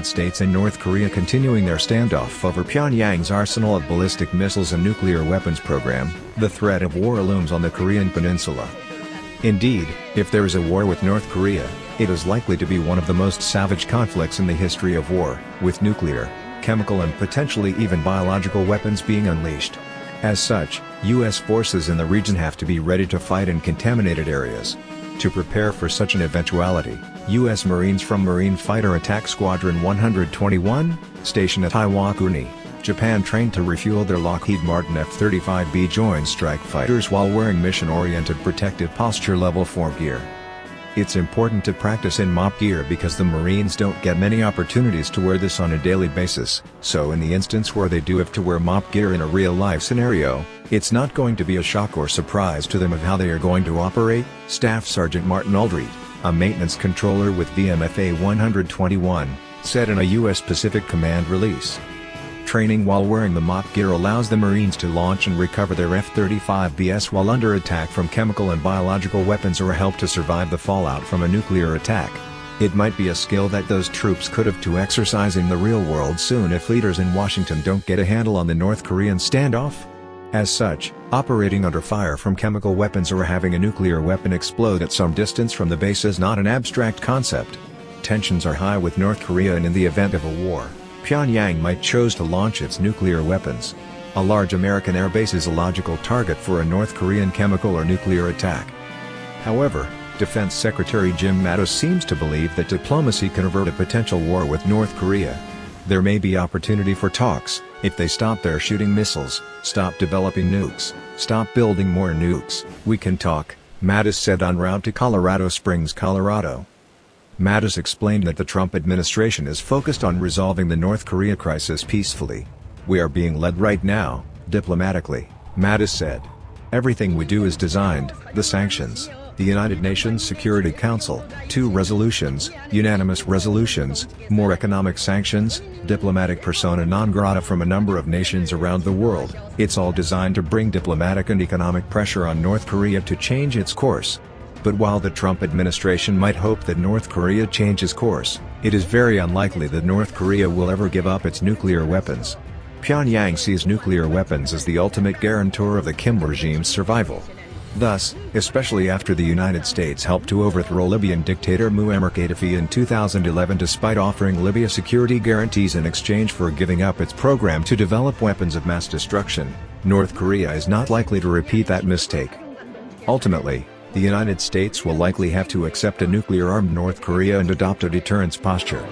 United States and North Korea continuing their standoff over Pyongyang's arsenal of ballistic missiles and nuclear weapons program, the threat of war looms on the Korean peninsula. Indeed, if there is a war with North Korea, it is likely to be one of the most savage conflicts in the history of war, with nuclear, chemical and potentially even biological weapons being unleashed. As such, U.S. forces in the region have to be ready to fight in contaminated areas. To prepare for such an eventuality, U.S. Marines from Marine Fighter Attack Squadron 121, stationed at Iwakuni, Japan trained to refuel their Lockheed Martin F-35B Joint Strike Fighters while wearing mission-oriented protective posture Level 4 gear. It's important to practice in MOP gear because the Marines don't get many opportunities to wear this on a daily basis, so in the instance where they do have to wear MOP gear in a real-life scenario, it's not going to be a shock or surprise to them of how they are going to operate, Staff Sergeant Martin Aldrete, a maintenance controller with VMFA 121, said in a U.S. Pacific Command release. Training while wearing the MOP gear allows the Marines to launch and recover their F-35S while under attack from chemical and biological weapons or help to survive the fallout from a nuclear attack. It might be a skill that those troops could have to exercise in the real world soon if leaders in Washington don't get a handle on the North Korean standoff. As such, operating under fire from chemical weapons or having a nuclear weapon explode at some distance from the base is not an abstract concept. Tensions are high with North Korea, and in the event of a war, Pyongyang might choose to launch its nuclear weapons. A large American airbase is a logical target for a North Korean chemical or nuclear attack. However, Defense Secretary Jim Mattis seems to believe that diplomacy can avert a potential war with North Korea. There may be opportunity for talks, if they stop their shooting missiles, stop developing nukes, stop building more nukes. We can talk, Mattis said en route to Colorado Springs, Colorado. Mattis explained that the Trump administration is focused on resolving the North Korea crisis peacefully. We are being led right now, diplomatically, Mattis said. Everything we do is designed, the sanctions, the United Nations Security Council, 2 resolutions, unanimous resolutions, more economic sanctions, diplomatic persona non grata from a number of nations around the world. It's all designed to bring diplomatic and economic pressure on North Korea to change its course. But while the Trump administration might hope that North Korea changes course, it is very unlikely that North Korea will ever give up its nuclear weapons. Pyongyang sees nuclear weapons as the ultimate guarantor of the Kim regime's survival. Thus, especially after the United States helped to overthrow Libyan dictator Muammar Gaddafi in 2011 despite offering Libya security guarantees in exchange for giving up its program to develop weapons of mass destruction, North Korea is not likely to repeat that mistake. Ultimately, the United States will likely have to accept a nuclear-armed North Korea and adopt a deterrence posture.